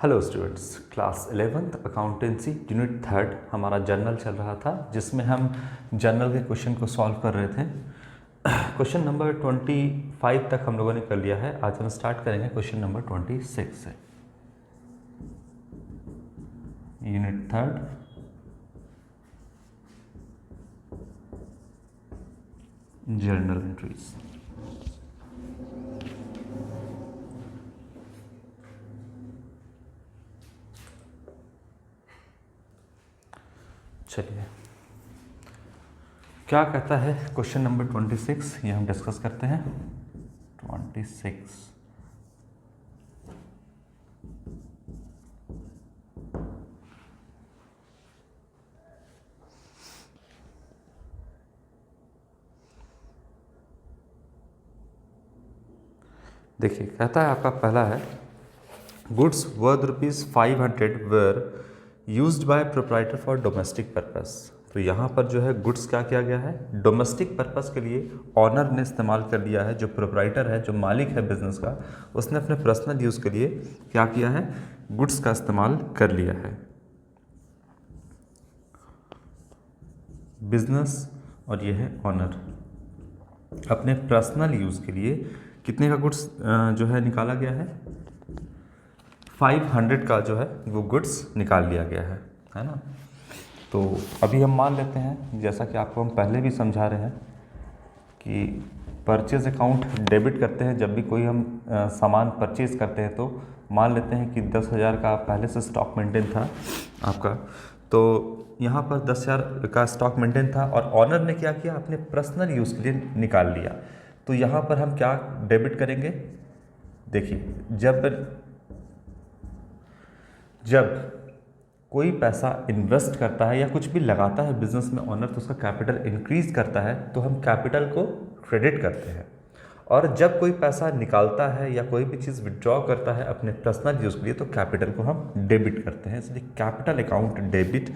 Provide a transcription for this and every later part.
Hello students, class 11th accountancy unit 3 हमारा journal चल रहा था, जिसमें हम जर्नल के क्वेश्चन को सॉल्व कर रहे थे। क्वेश्चन नंबर 25 तक हम लोगों ने कर लिया है। आज हम स्टार्ट करेंगे क्वेश्चन नंबर 26 से। Unit 3 journal entries. चलिए, क्या कहता है क्वेश्चन नंबर 26, ये हम डिस्कस करते हैं। 26 देखिए, कहता है आपका पहला है goods worth ₹500 where used by proprietor for domestic purpose. तो यहाँ पर जो है गुड्स क्या किया गया है, डोमेस्टिक पर्पस के लिए ऑनर ने इस्तेमाल कर लिया है। जो प्रोप्राइटर है, जो मालिक है बिजनेस का, उसने अपने पर्सनल यूज़ के लिए क्या किया है, गुड्स का इस्तेमाल कर लिया है। बिजनेस और ये है ऑनर अपने पर्सनल यूज़ के लिए कितने का गुड्स जो है निकाला गया है, 500 का जो है वो गुड्स निकाल लिया गया है ना। तो अभी हम मान लेते हैं, जैसा कि आपको हम पहले भी समझा रहे हैं कि परचेज अकाउंट डेबिट करते हैं जब भी कोई हम सामान परचेज करते हैं। तो मान लेते हैं कि 10,000 का पहले से स्टॉक मेंटेन था आपका, तो यहाँ पर 10,000 का स्टॉक मेंटेन था और ऑनर ने क्या किया, अपने पर्सनल यूज़ के लिए निकाल लिया। तो यहाँ पर हम क्या डेबिट करेंगे, देखिए, जब कोई पैसा इन्वेस्ट करता है या कुछ भी लगाता है बिजनेस में ऑनर, तो उसका कैपिटल इंक्रीज करता है, तो हम कैपिटल को क्रेडिट करते हैं। और जब कोई पैसा निकालता है या कोई भी चीज़ विड्रॉ करता है अपने पर्सनल यूज़ के लिए, तो कैपिटल को हम डेबिट करते हैं, इसलिए कैपिटल अकाउंट डेबिट।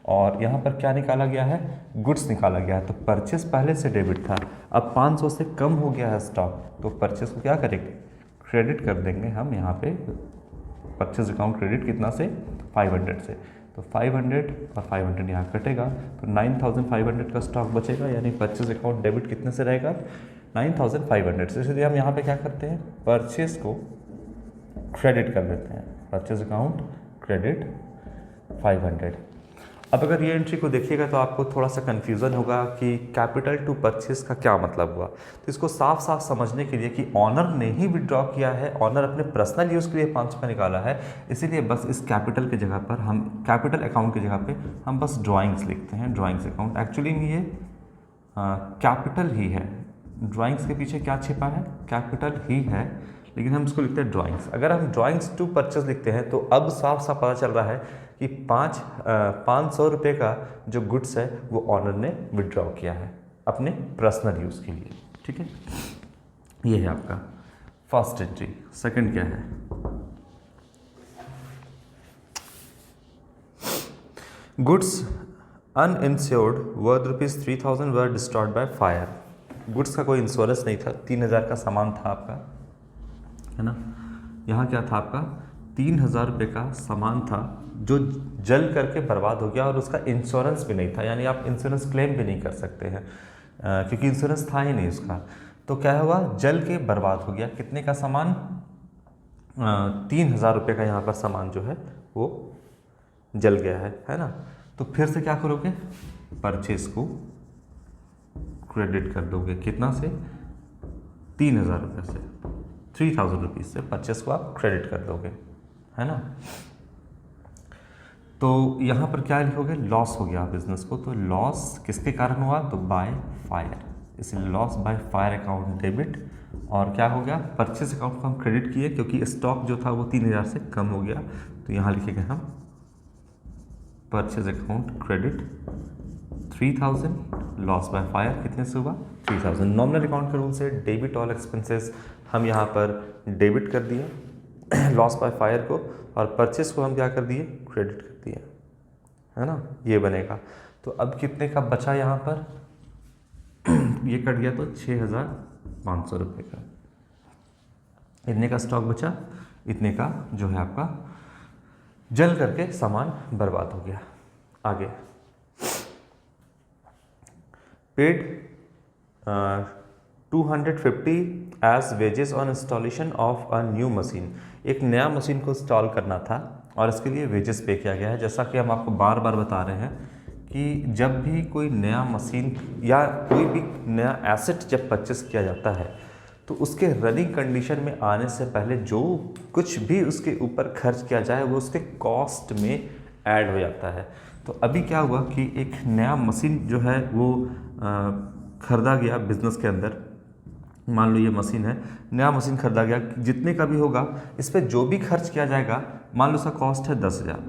और यहाँ पर क्या निकाला गया है, गुड्स निकाला गया है। तो परचेस पहले से डेबिट था, अब 500 से कम हो गया है स्टॉक, तो परचेस को क्या करेंगे, क्रेडिट कर देंगे हम। यहाँ पे परचेज अकाउंट क्रेडिट कितना से, 500 से। तो 500 और 500 यहाँ कटेगा, तो 9,500 का स्टॉक बचेगा, यानी परचेज अकाउंट डेबिट कितने से रहेगा, 9,500 से। इसलिए हम यहाँ पे क्या करते हैं, परचेज को क्रेडिट कर देते हैं, परचेज अकाउंट क्रेडिट 500। अब अगर ये एंट्री को देखिएगा तो आपको थोड़ा सा कन्फ्यूज़न होगा कि कैपिटल टू परचेज का क्या मतलब हुआ। तो इसको साफ साफ समझने के लिए कि ऑनर ने ही विड्रॉ किया है, ऑनर अपने पर्सनल यूज़ के लिए 500 का निकाला है, इसीलिए बस इस कैपिटल की जगह पर हम, कैपिटल अकाउंट की जगह पे हम बस ड्राइंग्स लिखते हैं, ड्राइंग्स अकाउंट। एक्चुअली में ये कैपिटल ही है, ड्राइंग्स के पीछे क्या छिपा है, कैपिटल ही है, लेकिन हम इसको लिखते हैं ड्राइंग्स। अगर हम ड्राइंग्स टू परचेज लिखते हैं तो अब साफ साफ पता चल रहा है कि 500 रुपये का जो गुड्स है वो ऑनर ने विड्रॉ किया है अपने पर्सनल यूज़ के लिए। ठीक है, ये है आपका फर्स्ट एंट्री। सेकंड क्या है, goods uninsured worth ₹3,000 were destroyed by fire. Goods का कोई इंश्योरेंस नहीं था, 3,000 का सामान था आपका, है ना। यहाँ क्या था आपका, 3,000 रुपये का सामान था जो जल करके बर्बाद हो गया और उसका इंश्योरेंस भी नहीं था, यानी आप इंश्योरेंस क्लेम भी नहीं कर सकते हैं क्योंकि इंश्योरेंस था ही नहीं उसका। तो क्या हुआ, जल के बर्बाद हो गया। कितने का सामान, 3,000 रुपये का यहाँ पर सामान जो है वो जल गया है ना। तो फिर से क्या करोगे, परचेज को क्रेडिट कर दोगे, कितना से, 3,000 रुपये से, 3,000 रुपीज़ से परचेस को आप क्रेडिट कर दोगे, है ना। तो यहाँ पर क्या लिखोगे, लॉस हो गया बिजनेस को। तो लॉस किसके कारण हुआ, तो बाय फायर, इसलिए loss by fire account debit. और क्या हो गया, परचेस अकाउंट को हम क्रेडिट किए क्योंकि स्टॉक जो था वो 3,000 से कम हो गया। तो यहाँ लिखेंगे हम purchase account credit 3,000, loss by fire कितने से हुआ, 3,000। नॉमिनल अकाउंट के रूल से डेबिट ऑल एक्सपेंसेस हम यहाँ पर डेबिट कर दिया लॉस बाय फायर को, और परचेस को हम क्या कर दिए, क्रेडिट कर दिए, है ना। ये बनेगा। तो अब कितने का बचा यहाँ पर ये कट गया, तो 6,500 रुपये का, इतने का स्टॉक बचा, इतने का जो है आपका जल करके सामान बर्बाद हो गया। आगे paid 250 as wages on installation of a new machine. एक नया मशीन को इंस्टॉल करना था और इसके लिए वेजेस पे किया गया है। जैसा कि हम आपको बार बार बता रहे हैं कि जब भी कोई नया मशीन या कोई भी नया एसेट जब परचेस किया जाता है तो उसके रनिंग कंडीशन में आने से पहले जो कुछ भी उसके ऊपर खर्च किया जाए वो उसके कॉस्ट में ऐड हो जाता है। तो अभी क्या हुआ कि एक नया मशीन जो है वो खरीदा गया बिजनेस के अंदर। मान लो ये मशीन है, नया मशीन खरीदा गया, जितने का भी होगा इस पर जो भी खर्च किया जाएगा, मान लो उसका कॉस्ट है 10,000,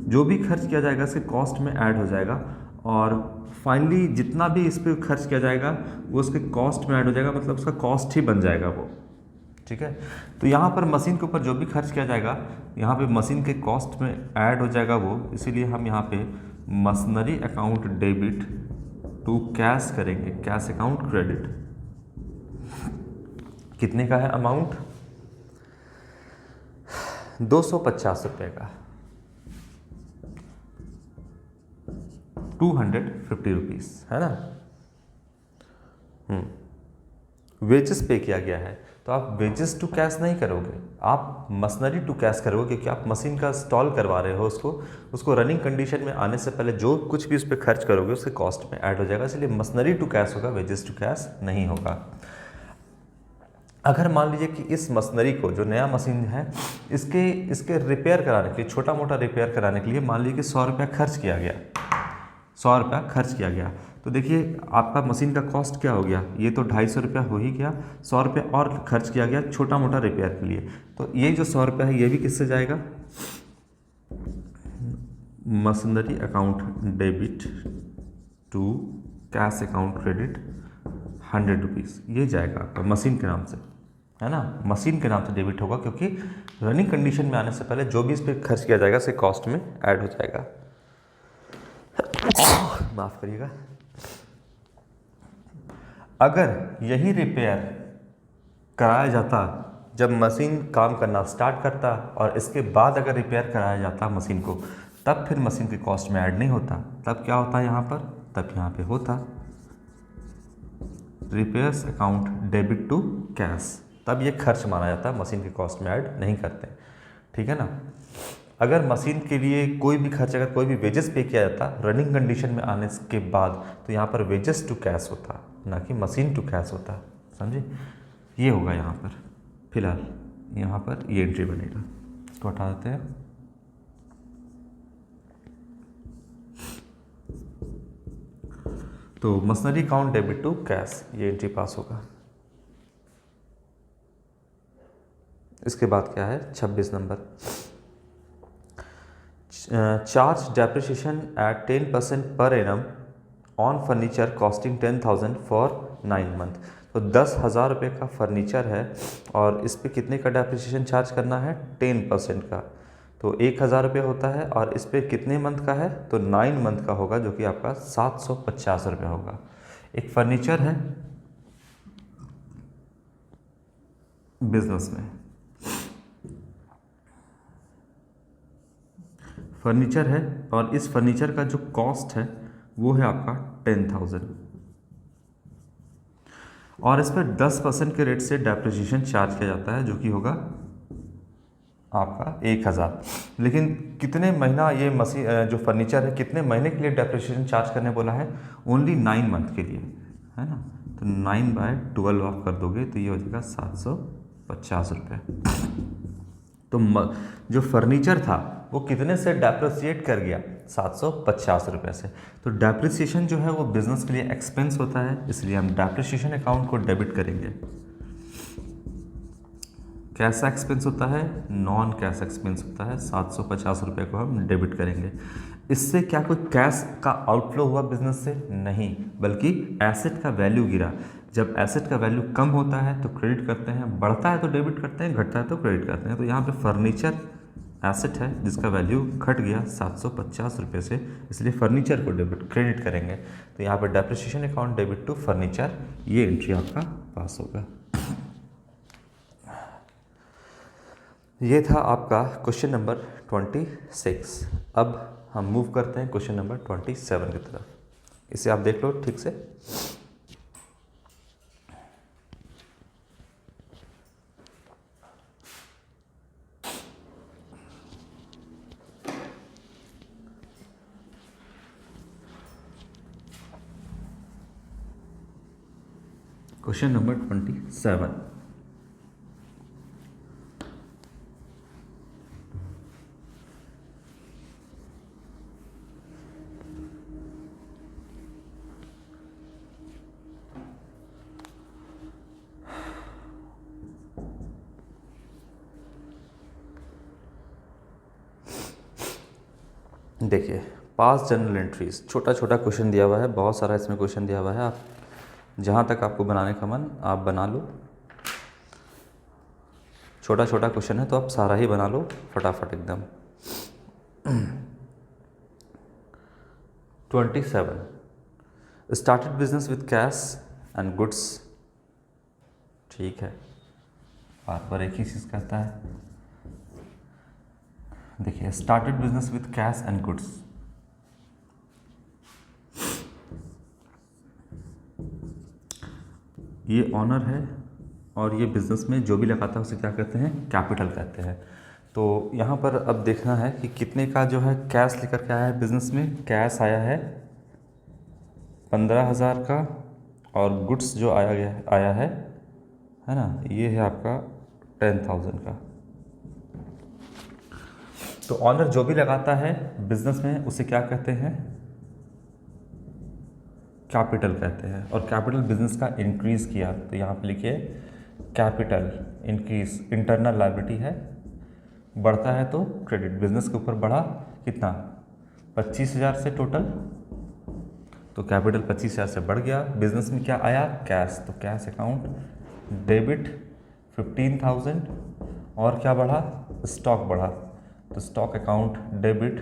जो भी खर्च किया जाएगा इसके कॉस्ट में ऐड हो जाएगा और फाइनली जितना भी इस पर खर्च किया जाएगा वो उसके कॉस्ट में ऐड हो जाएगा, मतलब उसका कॉस्ट ही बन जाएगा वो। ठीक है, तो यहाँ पर मशीन के ऊपर जो भी खर्च किया जाएगा यहाँ पे मशीन के कॉस्ट में ऐड हो जाएगा वो, इसीलिए हम यहाँ पे machinery account debit to cash करेंगे, कैश अकाउंट क्रेडिट। कितने का है अमाउंट? 250 रुपये का, 250 रुपीज़ है ना। वेजेस पे किया गया है तो आप वेजेस टू कैश नहीं करोगे, आप मशीनरी टू कैश करोगे, क्योंकि आप मशीन का इंस्टॉल करवा रहे हो, उसको रनिंग कंडीशन में आने से पहले जो कुछ भी उस पर खर्च करोगे उसके कॉस्ट में ऐड हो जाएगा, इसलिए मशीनरी टू कैश होगा, वेजेस टू कैश नहीं होगा। अगर मान लीजिए कि इस मशीनरी को, जो नया मशीन है, इसके रिपेयर कराने के लिए, छोटा मोटा रिपेयर कराने के लिए मान लीजिए कि 100 रुपया खर्च किया गया, 100 रुपया खर्च किया गया, तो देखिए आपका मशीन का कॉस्ट क्या हो गया, ये तो 250 रुपया हो ही गया, 100 रुपया और खर्च किया गया छोटा मोटा रिपेयर के लिए। तो ये जो 100 रुपया है ये भी किससे जाएगा? Machinery account debit to cash account credit 100 rupees, ये जाएगा आपका मशीन के नाम से, है ना। मशीन के नाम से डेबिट होगा क्योंकि रनिंग कंडीशन में आने से पहले जो भी इस पर खर्च किया जाएगा उसके कॉस्ट में ऐड हो जाएगा। माफ़ करिएगा। अगर यही रिपेयर कराया जाता जब मशीन काम करना स्टार्ट करता और इसके बाद अगर रिपेयर कराया जाता मशीन को, तब फिर मशीन के कॉस्ट में ऐड नहीं होता, तब क्या होता यहाँ पर? तब यहाँ पे होता repairs account debit to cash, तब ये खर्च माना जाता है, मशीन के कॉस्ट में ऐड नहीं करते। ठीक है ना। अगर मशीन के लिए कोई भी खर्च, अगर कोई भी वेजेस पे किया जाता रनिंग कंडीशन में आने के बाद, तो यहाँ पर वेजेस टू कैश होता, ना कि मशीन टू कैश होता। समझे? ये होगा यहाँ पर। फिलहाल यहाँ पर ये एंट्री बनेगा, इसको हटा देते हैं। तो machinery account debit to cash, ये एंट्री पास होगा। इसके बाद क्या है? 26 number, charge depreciation eight 10% per annum on furniture costing 10,000 for 9 month. तो 10,000 रुपये का फर्नीचर है और इस पे कितने का डेप्रिसिएशन चार्ज करना है? 10% का। तो 1,000 रुपये होता है और इस पे कितने मंथ का है? तो 9 मंथ का होगा, जो कि आपका 750 रुपये होगा। एक फर्नीचर है बिजनेस में, फर्नीचर है और इस फर्नीचर का जो कॉस्ट है वो है आपका 10,000 और इस पर 10% के रेट से डेप्रिसिएशन चार्ज किया जाता है, जो कि होगा आपका 1,000। लेकिन कितने महीना ये मशीन जो फर्नीचर है कितने महीने के लिए डेप्रिसिएशन चार्ज करने बोला है? ओनली 9 मंथ के लिए, है ना। तो 9/12 ऑफ कर दोगे तो ये हो जाएगा 750 रुपये। तो जो फर्नीचर था वो कितने से डेप्रिसिएट कर गया? 750 रुपये से। तो डेप्रिसिएशन जो है वो बिजनेस के लिए एक्सपेंस होता है, इसलिए हम डेप्रिसिएशन अकाउंट को डेबिट करेंगे। कैश एक्सपेंस होता है, नॉन कैश एक्सपेंस होता है, 750 रुपये को हम डेबिट करेंगे। इससे क्या कोई कैश का आउटफ्लो हुआ बिजनेस से? नहीं, बल्कि एसेट का वैल्यू गिरा। जब एसेट का वैल्यू कम होता है तो क्रेडिट करते हैं, बढ़ता है तो डेबिट करते हैं, घटता है तो क्रेडिट करते हैं। तो यहाँ पे फर्नीचर एसेट है जिसका वैल्यू घट गया 750 रुपये से, इसलिए फर्नीचर को डेबिट क्रेडिट करेंगे। तो यहाँ पर depreciation account debit to furniture, ये एंट्री आपका पास होगा। ये था आपका क्वेश्चन नंबर 26। अब हम मूव करते हैं क्वेश्चन नंबर 27 की तरफ। इसे आप देख लो ठीक से। Question number 27। देखिए, पास जनरल एंट्रीज, छोटा छोटा क्वेश्चन दिया हुआ है, बहुत सारा इसमें क्वेश्चन दिया हुआ है। आप जहाँ तक आपको बनाने का मन आप बना लो। छोटा छोटा क्वेश्चन है तो आप सारा ही बना लो फटाफट एकदम। 27 started business with cash and goods. ठीक है, बार बार एक ही चीज़ कहता है। देखिए, started business with cash and goods, ये ऑनर है और ये बिजनेस में जो भी लगाता है उसे क्या कहते हैं, कैपिटल कहते हैं। तो यहाँ पर अब देखना है कि कितने का जो है कैश लेकर के आया है बिजनेस में। कैश आया है 15,000 का और गुड्स जो आया है ना, ये है आपका 10,000 का। तो ऑनर जो भी लगाता है बिजनेस में उसे क्या कहते हैं, कैपिटल कहते हैं। और कैपिटल बिजनेस का इंक्रीज़ किया तो यहाँ पे लिखिए कैपिटल इंक्रीज, इंटरनल लायबिलिटी है, बढ़ता है तो क्रेडिट। बिजनेस के ऊपर बढ़ा कितना, 25,000 से टोटल, तो कैपिटल 25,000 से बढ़ गया। बिजनेस में क्या आया, कैश, तो कैश अकाउंट डेबिट 15,000 और क्या बढ़ा, स्टॉक बढ़ा, तो स्टॉक अकाउंट डेबिट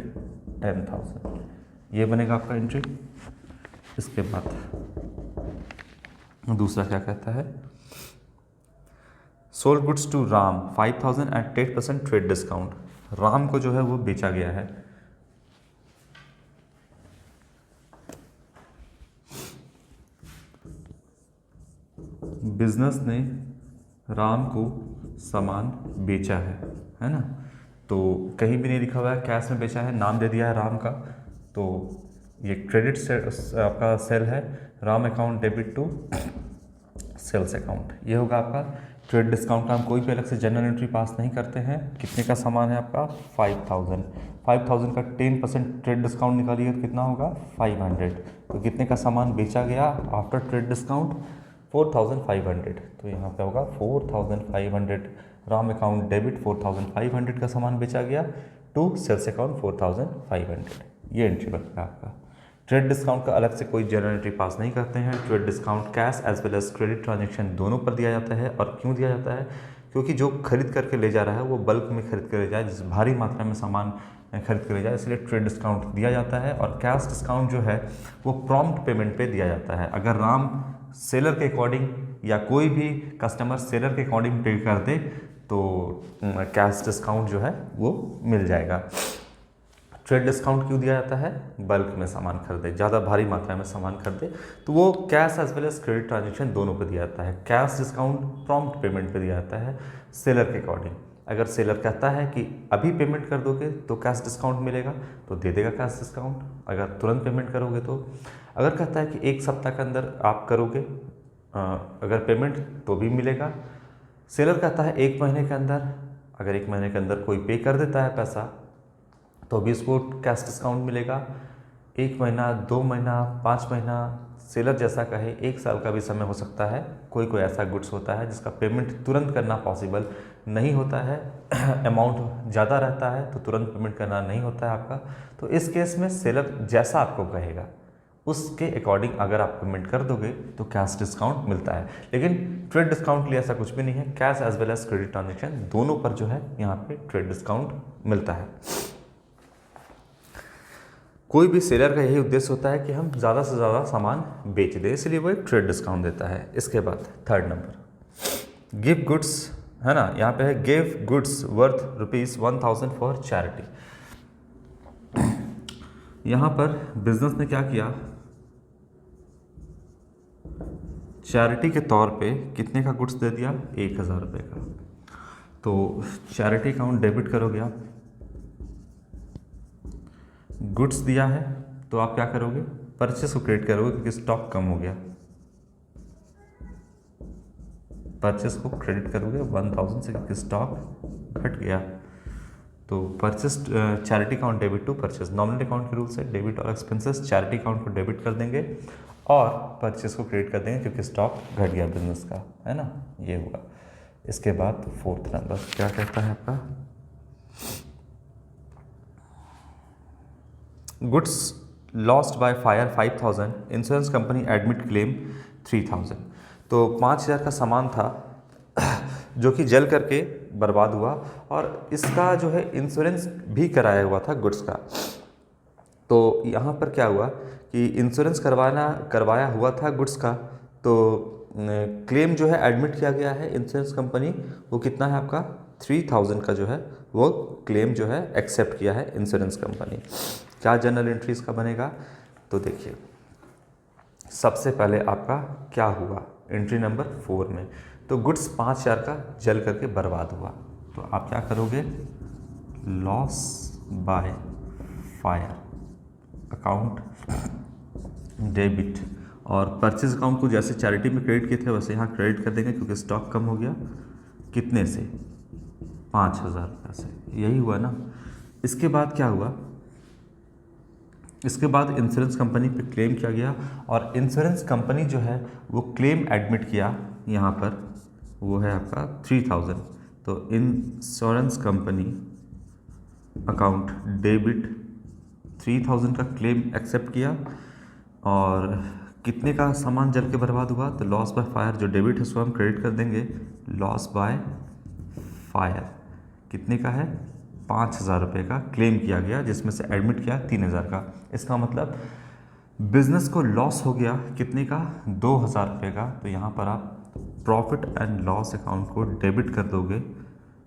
10,000। ये बनेगा आपका एंट्री। इसके बाद दूसरा क्या कहता है, sold goods to Ram 5,000 at 10% trade discount. Ram को जो है वो बेचा गया है। बिजनेस ने राम को सामान बेचा है ना। तो कहीं भी नहीं लिखा हुआ है कैश में बेचा है, नाम दे दिया है राम का। तो ये क्रेडिट से आपका सेल है, Ram account debit to sales account, ये होगा आपका। ट्रेड डिस्काउंट का हम कोई भी अलग से जनरल एंट्री पास नहीं करते हैं। कितने का सामान है आपका, 5,000। 5,000 का 10% ट्रेड डिस्काउंट निकालिए तो कितना होगा, 500। तो कितने का सामान बेचा गया आफ्टर ट्रेड डिस्काउंट, 4,500। तो यहाँ पे होगा 4,500। राम अकाउंट डेबिट 4,500 का सामान बेचा गया टू सेल्स अकाउंट 4,500। ये एंट्री बनेगा आपका। ट्रेड डिस्काउंट का अलग से कोई जनरल एंट्री पास नहीं करते हैं। Trade discount cash as well as credit transaction दोनों पर दिया जाता है। और क्यों दिया जाता है, क्योंकि जो खरीद करके ले जा रहा है वो बल्क में खरीद कर ले जाए, जिस भारी मात्रा में सामान खरीद कर ले जाए, इसलिए ट्रेड डिस्काउंट दिया जाता है। और कैश डिस्काउंट जो है वो प्रॉम्प्ट पेमेंट पे दिया जाता है। अगर राम सेलर के अकॉर्डिंग या कोई भी कस्टमर सेलर के अकॉर्डिंग पे कर दे तो कैश डिस्काउंट जो है वो मिल जाएगा। ट्रेड डिस्काउंट क्यों दिया जाता है, बल्क में सामान खरीदे, ज़्यादा भारी मात्रा में सामान खरीदे तो वो cash as well as credit transaction दोनों पे दिया जाता है। कैश डिस्काउंट प्रॉम्प्ट पेमेंट पे दिया जाता है सेलर के अकॉर्डिंग। अगर सेलर कहता है कि अभी पेमेंट कर दोगे तो कैश डिस्काउंट मिलेगा तो दे देगा कैश डिस्काउंट, अगर तुरंत पेमेंट करोगे तो। अगर कहता है कि 1 सप्ताह के अंदर आप करोगे अगर पेमेंट तो भी मिलेगा। सेलर कहता है 1 महीने के अंदर, अगर 1 महीने के अंदर कोई पे कर देता है पैसा तो भी इसको कैश डिस्काउंट मिलेगा। 1 महीना, 2 महीना, 5 महीना, सेलर जैसा कहे 1 साल का भी समय हो सकता है। कोई कोई ऐसा गुड्स होता है जिसका पेमेंट तुरंत करना पॉसिबल नहीं होता है, अमाउंट ज़्यादा रहता है तो तुरंत पेमेंट करना नहीं होता है आपका। तो इस केस में सेलर जैसा आपको कहेगा उसके अकॉर्डिंग अगर आप पेमेंट कर दोगे तो कैश डिस्काउंट मिलता है। लेकिन ट्रेड डिस्काउंट के लिए ऐसा कुछ भी नहीं है। Cash as well as credit transaction दोनों पर जो है यहाँ पे ट्रेड डिस्काउंट मिलता है। कोई भी सेलर का यही उद्देश्य होता है कि हम ज़्यादा से ज़्यादा सामान बेच दें, इसलिए वो एक ट्रेड डिस्काउंट देता है। इसके बाद थर्ड नंबर, गिव गुड्स है ना, यहाँ पे है give goods worth ₹1000 for charity. यहाँ पर बिजनेस ने क्या किया, चैरिटी के तौर पे कितने का गुड्स दे दिया, 1000 रुपये का। तो चैरिटी अकाउंट डेबिट करोगे आप, गुड्स दिया है तो आप क्या करोगे, परचेस को क्रेडिट करोगे क्योंकि स्टॉक कम हो गया, परचेस को क्रेडिट करोगे 1000 से क्योंकि स्टॉक घट गया। तो purchase charity account debit to purchase, nominal account के रूल से डेबिट और एक्सपेंसेस चैरिटी अकाउंट को डेबिट कर देंगे और परचेस को क्रेडिट कर देंगे क्योंकि स्टॉक घट गया बिजनेस का, है ना, ये हुआ। इसके बाद 4th नंबर क्या कहता है आपका, goods lost by fire 5000, insurance company admit claim 3000। तो 5000 का सामान था जो कि जल करके बर्बाद हुआ और इसका जो है इंश्योरेंस भी कराया हुआ था गुड्स का। तो यहाँ पर क्या हुआ कि इंश्योरेंस करवाया हुआ था गुड्स का, तो क्लेम जो है एडमिट किया गया है इंश्योरेंस कंपनी, वो कितना है आपका 3000 का जो है वो क्लेम जो है एक्सेप्ट किया है इंश्योरेंस कंपनी। क्या जर्नल एंट्री इसका बनेगा, तो देखिए सबसे पहले आपका क्या हुआ एंट्री नंबर 4 में, तो गुड्स 5000 का जल करके बर्बाद हुआ, तो आप क्या करोगे, loss by fire account debit, और परचेज अकाउंट को जैसे चैरिटी में क्रेडिट किए थे वैसे यहाँ क्रेडिट कर देंगे क्योंकि स्टॉक कम हो गया, कितने से 5000 रुपये से, यही हुआ ना। इसके बाद क्या हुआ, इसके बाद इंश्योरेंस कंपनी पे क्लेम किया गया और इंश्योरेंस कंपनी जो है वो क्लेम एडमिट किया यहाँ पर, वो है आपका 3000। तो इंश्योरेंस कंपनी अकाउंट डेबिट 3000 का क्लेम एक्सेप्ट किया और कितने का सामान जल के बर्बाद हुआ, तो लॉस बाय फायर जो डेबिट है उसको हम क्रेडिट कर देंगे, लॉस बाय फायर कितने का है 5000 रुपये का क्लेम किया गया जिसमें से एडमिट किया 3000 का। इसका मतलब बिजनेस को लॉस हो गया कितने का 2000 रुपये का, तो यहाँ पर आप प्रॉफिट एंड लॉस अकाउंट को डेबिट कर दोगे,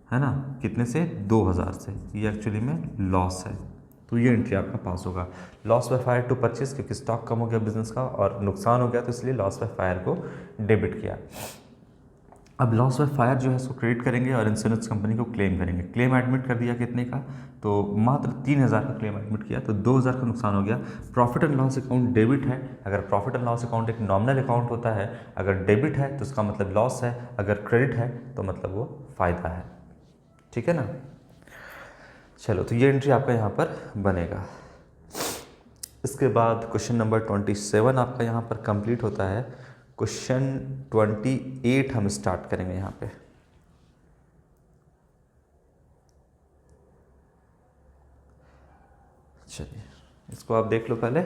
है ना, कितने से 2000 से, ये एक्चुअली में लॉस है, तो ये एंट्री आपका पास होगा। Loss by fire to purchase क्योंकि स्टॉक कम हो गया बिजनेस का और नुकसान हो गया तो इसलिए लॉस बाय फायर को डेबिट किया। अब लॉस बाय फायर जो है उसको क्रेडिट करेंगे और इंश्योरेंस कंपनी को क्लेम करेंगे। क्लेम एडमिट कर दिया कितने का, तो मात्र 3000 का क्लेम एडमिट किया, तो 2000 का नुकसान हो गया। Profit and loss account debit है, अगर प्रॉफिट एंड लॉस अकाउंट एक नॉमिनल अकाउंट होता है, अगर डेबिट है तो उसका मतलब लॉस है, अगर क्रेडिट है तो मतलब वो फ़ायदा है, ठीक है ना। चलो, तो ये एंट्री आपका यहाँ पर बनेगा। इसके बाद क्वेश्चन नंबर 27 आपका यहाँ पर कंप्लीट होता है। क्वेश्चन 28 हम स्टार्ट करेंगे यहाँ पे। चलिए, इसको आप देख लो पहले,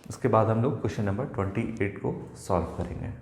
उसके बाद हम लोग क्वेश्चन नंबर 28 को सॉल्व करेंगे।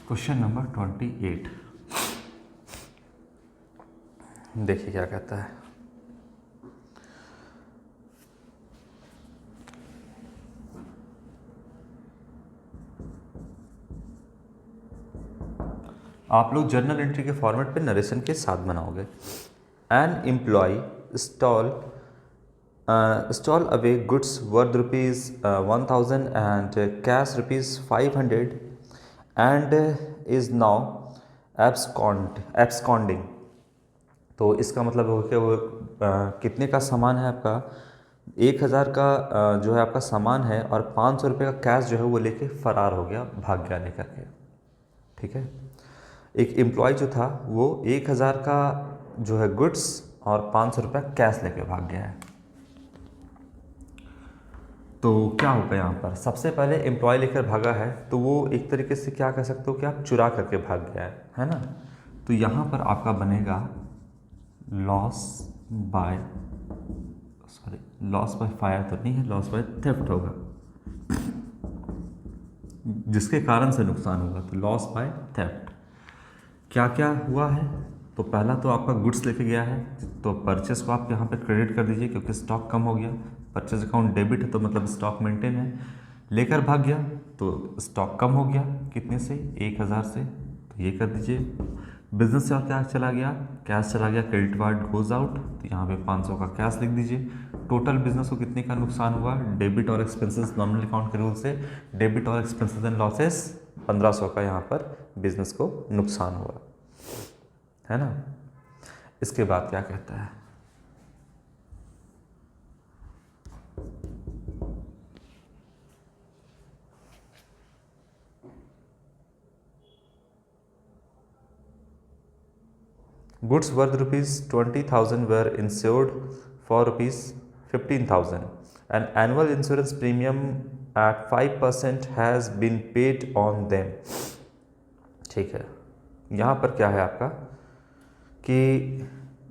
क्वेश्चन नंबर 28 देखिए क्या कहता है। आप लोग जर्नल एंट्री के फॉर्मेट पे नरेशन के साथ बनाओगे। An employee stole away goods worth ₹1000 and cash ₹500 and is now absconding। तो इसका मतलब हो कि वो कितने का सामान है आपका 1000 का जो है आपका सामान है और 500 रुपये का कैश जो है वो लेके फरार हो गया, भाग गया लेकर के, ठीक है। एक एम्प्लॉय जो था वो 1000 का जो है गुड्स और 500 रुपये कैश लेके भाग गया है। तो क्या होगा यहाँ पर, सबसे पहले एम्प्लॉय लेकर भागा है, तो वो एक तरीके से क्या कह सकते हो कि आप चुरा करके भाग गया है ना। तो यहाँ पर आपका बनेगा लॉस बाय फायर तो नहीं है, लॉस बाय थेफ्ट होगा, जिसके कारण से नुकसान होगा, तो लॉस बाय थेफ्ट। क्या क्या हुआ है, तो पहला तो आपका गुड्स लेके गया है, तो परचेस को आप यहाँ पे क्रेडिट कर दीजिए क्योंकि स्टॉक कम हो गया, परचेस अकाउंट डेबिट है तो मतलब स्टॉक मेंटेन है। लेकर भाग गया तो स्टॉक कम हो गया, कितने से, 1000 से, तो ये कर दीजिए। बिजनेस से और क्या चला गया, कैश चला गया, क्रेडिट कार्ड गोज आउट, तो यहाँ पे 500 का कैश लिख दीजिए। टोटल बिजनेस को कितने का नुकसान हुआ, डेबिट और एक्सपेंसेस नॉमिनल अकाउंट के रूल से, डेबिट और एक्सपेंसेस एंड लॉसेस 1500 का यहाँ पर बिजनेस को नुकसान हुआ, है ना। इसके बाद क्या कहता है, goods worth ₹20,000 were insured for ₹15,000. An annual insurance premium at 5% has been paid on them. ठीक है, यहाँ पर क्या है आपका कि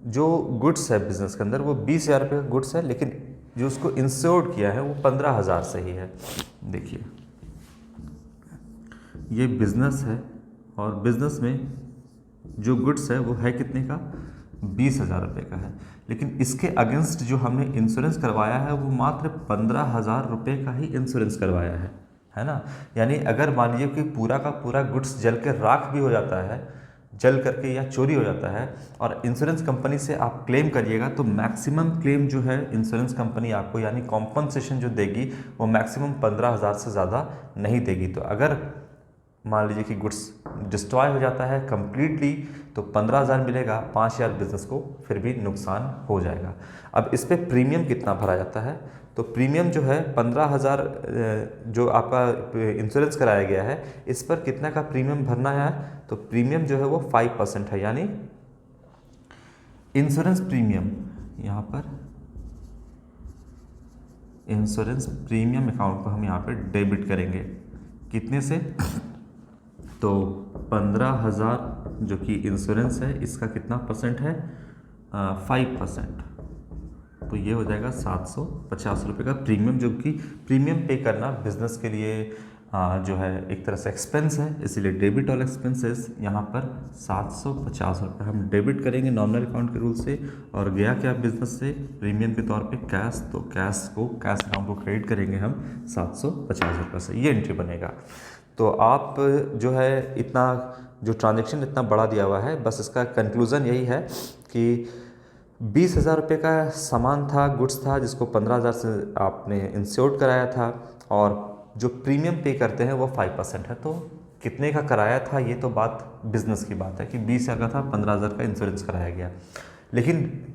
जो गुड्स है बिजनेस के अंदर वो 20,000 रुपये का गुड्स है, लेकिन जो उसको इंश्योर्ड किया है वो 15,000 से ही है। देखिए ये बिजनेस है और बिजनेस में जो गुड्स है वो है कितने का, 20,000 रुपये का है, लेकिन इसके अगेंस्ट जो हमने इंश्योरेंस करवाया है वो मात्र 15,000 रुपये का ही इंश्योरेंस करवाया है ना। यानी अगर मान लीजिए कि पूरा का पूरा गुड्स जल के राख भी हो जाता है, जल करके या चोरी हो जाता है, और इंश्योरेंस कंपनी से आप क्लेम करिएगा तो मैक्सिमम क्लेम जो है इंश्योरेंस कंपनी आपको यानी कॉम्पनसेशन जो देगी वो मैक्सिमम 15,000 से ज़्यादा नहीं देगी। तो अगर मान लीजिए कि गुड्स डिस्ट्रॉय हो जाता है कंप्लीटली तो 15,000 मिलेगा, 5,000 बिजनेस को फिर भी नुकसान हो जाएगा। अब इस पे प्रीमियम कितना भरा जाता है, तो प्रीमियम जो है 15,000 जो आपका इंश्योरेंस कराया गया है इस पर कितना का प्रीमियम भरना है, तो प्रीमियम जो है वो 5% है, यानी इंश्योरेंस प्रीमियम, यहाँ पर इंश्योरेंस प्रीमियम अकाउंट को हम यहाँ पे डेबिट करेंगे, कितने से, तो 15,000 जो कि इंश्योरेंस है इसका कितना परसेंट है, 5%, तो ये हो जाएगा 750 रुपये का प्रीमियम, जो कि प्रीमियम पे करना बिजनेस के लिए जो है एक तरह से एक्सपेंस है, इसीलिए डेबिट और एक्सपेंसेस यहाँ पर 750 रुपये हम डेबिट करेंगे नॉमिनल अकाउंट के रूल से, और गया क्या बिजनेस से प्रीमियम के तौर पे कैश, तो कैश अकाउंट को क्रेडिट करेंगे हम 750 रुपये से, ये एंट्री बनेगा। तो आप जो है इतना जो ट्रांजेक्शन इतना बड़ा दिया हुआ है, बस इसका कंक्लूज़न यही है कि 20,000 रुपये का सामान था, गुड्स था, जिसको 15,000 से आपने इंश्योर्ड कराया था, और जो प्रीमियम पे करते हैं वो 5% है। तो कितने का कराया था ये तो बात बिजनेस की बात है कि 20,000 का था, 15,000 का इंश्योरेंस कराया गया, लेकिन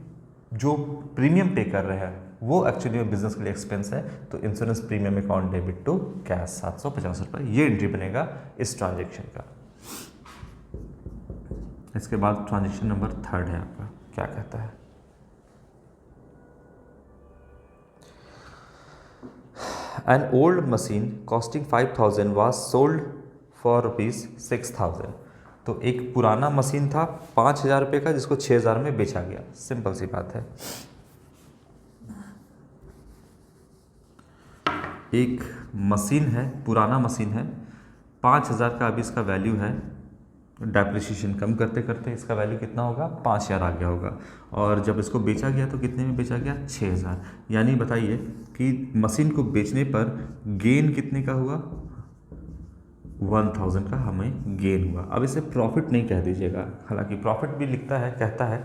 जो प्रीमियम पे कर रहे हैं वो एक्चुअली बिजनेस के लिए एक्सपेंस है, तो insurance premium account debit to cash 750 रुपये, ये एंट्री बनेगा इस ट्रांजेक्शन का। इसके बाद ट्रांजेक्शन नंबर 3 है आपका, क्या कहता है, An old machine costing 5,000 was sold for ₹6,000। तो एक पुराना मशीन था 5,000 रुपये का जिसको 6,000 में बेचा गया, सिंपल सी बात है। एक मशीन है, पुराना मशीन है, 5,000 का अभी इसका वैल्यू है, डेप्रिसिएशन कम करते करते इसका वैल्यू कितना होगा, 5,000 आ गया होगा, और जब इसको बेचा गया तो कितने में बेचा गया, 6,000। यानी बताइए कि मशीन को बेचने पर गेन कितने का हुआ, 1,000 का हमें गेन हुआ। अब इसे प्रॉफिट नहीं कह दीजिएगा, हालांकि प्रॉफिट भी लिखता है, कहता है,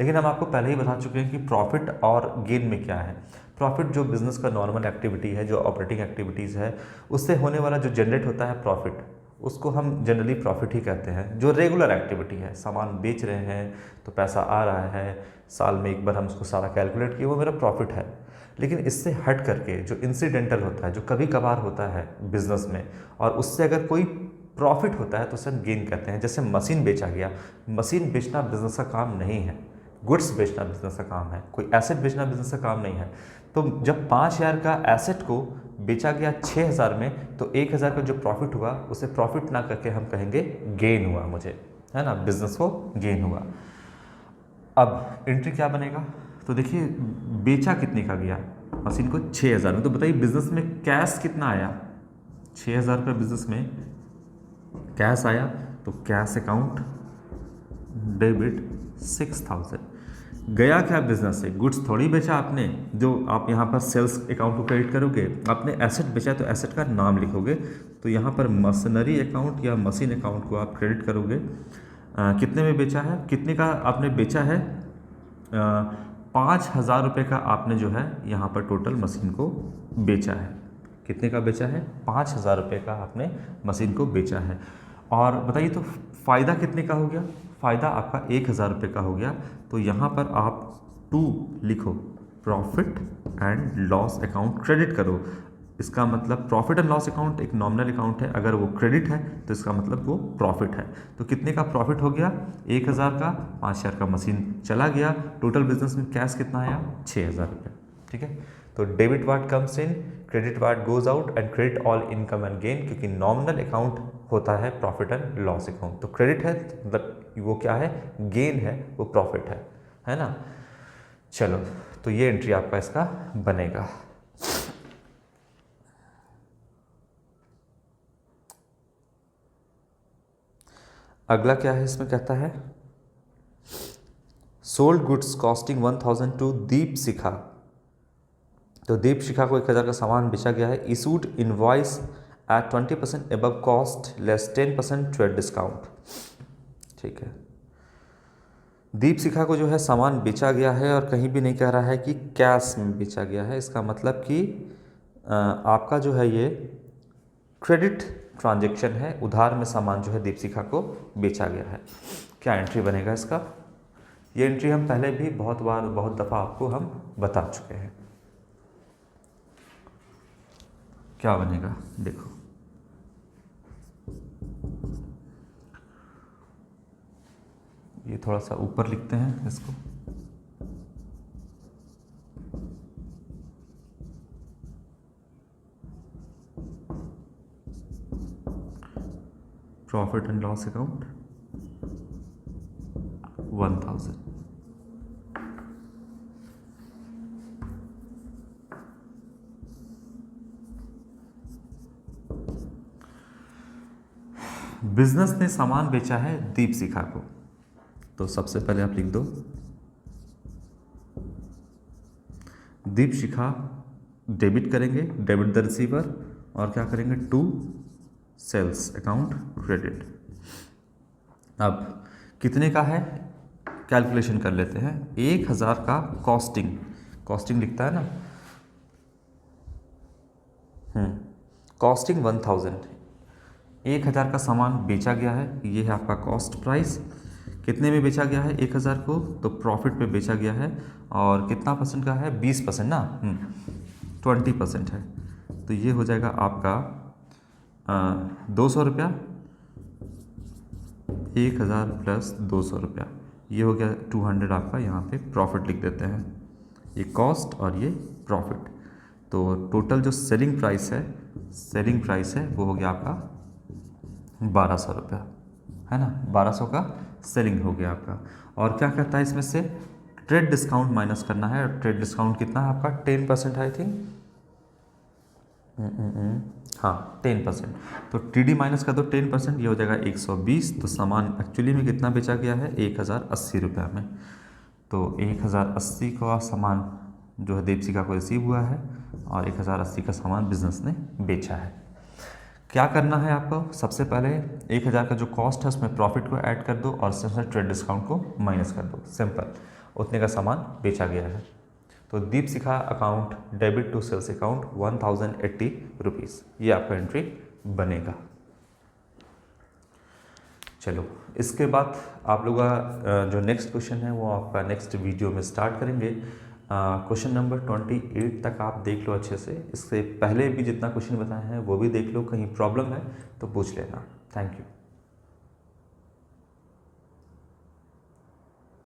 लेकिन हम आपको पहले ही बता चुके हैं कि प्रॉफिट और गेन में क्या है। प्रॉफिट जो बिजनेस का नॉर्मल एक्टिविटी है, जो ऑपरेटिंग एक्टिविटीज़ है, उससे होने वाला जो जनरेट होता है प्रॉफिट, उसको हम जनरली प्रॉफिट ही कहते हैं। जो रेगुलर एक्टिविटी है, सामान बेच रहे हैं तो पैसा आ रहा है, साल में एक बार हम उसको सारा कैलकुलेट किए, वो मेरा प्रॉफिट है। लेकिन इससे हट करके जो इंसिडेंटल होता है, जो कभी कभार होता है बिजनेस में, और उससे अगर कोई प्रॉफिट होता है तो उसे हम गेन कहते हैं। जैसे मशीन बेचा गया, मशीन बेचना बिजनेस का काम नहीं है, गुड्स बेचना बिजनेस का काम है, कोई एसेट बेचना बिजनेस का काम नहीं है। तो जब 5,000 का एसेट को बेचा गया 6,000 में, तो 1,000 का जो प्रॉफिट हुआ उसे प्रॉफिट ना करके हम कहेंगे गेन हुआ मुझे, है ना, बिजनेस को गेन हुआ। अब एंट्री क्या बनेगा, तो देखिए बेचा कितने का गया मशीन को 6,000 में, तो बताइए बिजनेस में कैश कितना आया, 6,000 का बिजनेस में कैश आया, तो कैश अकाउंट डेबिट 6,000। गया क्या बिजनेस से, गुड्स थोड़ी बेचा आपने, जो आप यहाँ पर सेल्स अकाउंट को क्रेडिट करोगे, आपने एसेट बेचा तो एसेट का नाम लिखोगे, तो यहाँ पर मशीनरी अकाउंट या मशीन अकाउंट को आप क्रेडिट करोगे। कितने में बेचा है, कितने का आपने बेचा है, 5,000 रुपये का आपने जो है यहाँ पर टोटल मशीन को बेचा है। कितने का बेचा है, 5,000 रुपये का आपने मशीन को बेचा है। और बताइए तो फ़ायदा कितने का हो गया, फ़ायदा आपका 1,000 रुपये का हो गया। तो यहाँ पर आप 2 लिखो, profit and loss account credit करो। इसका मतलब प्रॉफिट एंड लॉस अकाउंट एक नॉमिनल अकाउंट है, अगर वो क्रेडिट है तो इसका मतलब वो प्रॉफिट है। तो कितने का प्रॉफिट हो गया, 1,000 का, 5,000 का मशीन चला गया, टोटल बिजनेस में कैश कितना आया, 6,000 रुपये। ठीक है, तो debit ward comes in, credit ward goes out and credit all income and gain, क्योंकि नॉमिनल अकाउंट होता है प्रॉफिट एंड लॉस अकाउंट। तो क्रेडिट है मतलब वो क्या है, गेन है, वो प्रॉफिट है ना। चलो, तो ये एंट्री आपका इसका बनेगा। अगला क्या है, इसमें कहता है सोल्ड गुड्स कॉस्टिंग 1,000 टू दीप शिखा। तो दीप शिखा को 1,000 का सामान बेचा गया है। Issued invoice at 20% above cost less 10% trade discount. ठीक है, दीप शिखा को जो है सामान बेचा गया है और कहीं भी नहीं कह रहा है कि कैश में बेचा गया है। इसका मतलब कि आपका जो है ये क्रेडिट ट्रांजैक्शन है, उधार में सामान जो है दीप शिखा को बेचा गया है। क्या एंट्री बनेगा इसका, ये एंट्री हम पहले भी बहुत बार बहुत दफ़ा आपको हम बता चुके हैं। क्या बनेगा देखो, ये थोड़ा सा ऊपर लिखते हैं इसको, profit and loss account 1,000। Business ने सामान बेचा है दीप शिखा को, तो सबसे पहले आप लिख दो दीप शिखा, डेबिट करेंगे, डेबिट द रिसीवर, और क्या करेंगे, टू सेल्स अकाउंट क्रेडिट। अब कितने का है कैलकुलेशन कर लेते हैं। 1,000 का कॉस्टिंग लिखता है ना, कॉस्टिंग 1,000, 1,000 का सामान बेचा गया है, ये है आपका कॉस्ट प्राइस। कितने में बेचा गया है 1,000 को, तो प्रॉफिट पे बेचा गया है, और कितना परसेंट का है, 20% ना, 20% है, तो ये हो जाएगा आपका 200 रुपया, 1,000 प्लस 200 रुपया, ये हो गया 200 आपका। यहाँ पे प्रॉफिट लिख देते हैं, ये कॉस्ट और ये प्रॉफिट। तो टोटल जो सेलिंग प्राइस है वो हो गया आपका 1,200 रुपया, है ना, 1,200 का सेलिंग हो गया आपका। और क्या कहता है इसमें से, ट्रेड डिस्काउंट माइनस करना है, और ट्रेड डिस्काउंट कितना है आपका 10% आई थिंक, हाँ 10%। तो टीडी माइनस कर दो 10%, ये हो जाएगा 120। तो सामान एक्चुअली में कितना बेचा गया है, 1,080 रुपया में। तो 1,080 का सामान जो है दीप शिखा को रिसीव हुआ है, और 1,080 का सामान बिजनेस ने बेचा है। क्या करना है आपको, सबसे पहले 1,000 का जो कॉस्ट है उसमें प्रॉफिट को ऐड कर दो और उससे ट्रेड डिस्काउंट को माइनस कर दो, सिंपल, उतने का सामान बेचा गया है। तो Deepshikha account debit to sales account 1,080 rupees, ये आपका एंट्री बनेगा। चलो, इसके बाद आप लोग का जो नेक्स्ट क्वेश्चन है वो आपका नेक्स्ट वीडियो में स्टार्ट करेंगे। क्वेश्चन नंबर 28 तक आप देख लो अच्छे से, इससे पहले भी जितना क्वेश्चन बताए हैं वो भी देख लो, कहीं प्रॉब्लम है तो पूछ लेना। Thank you.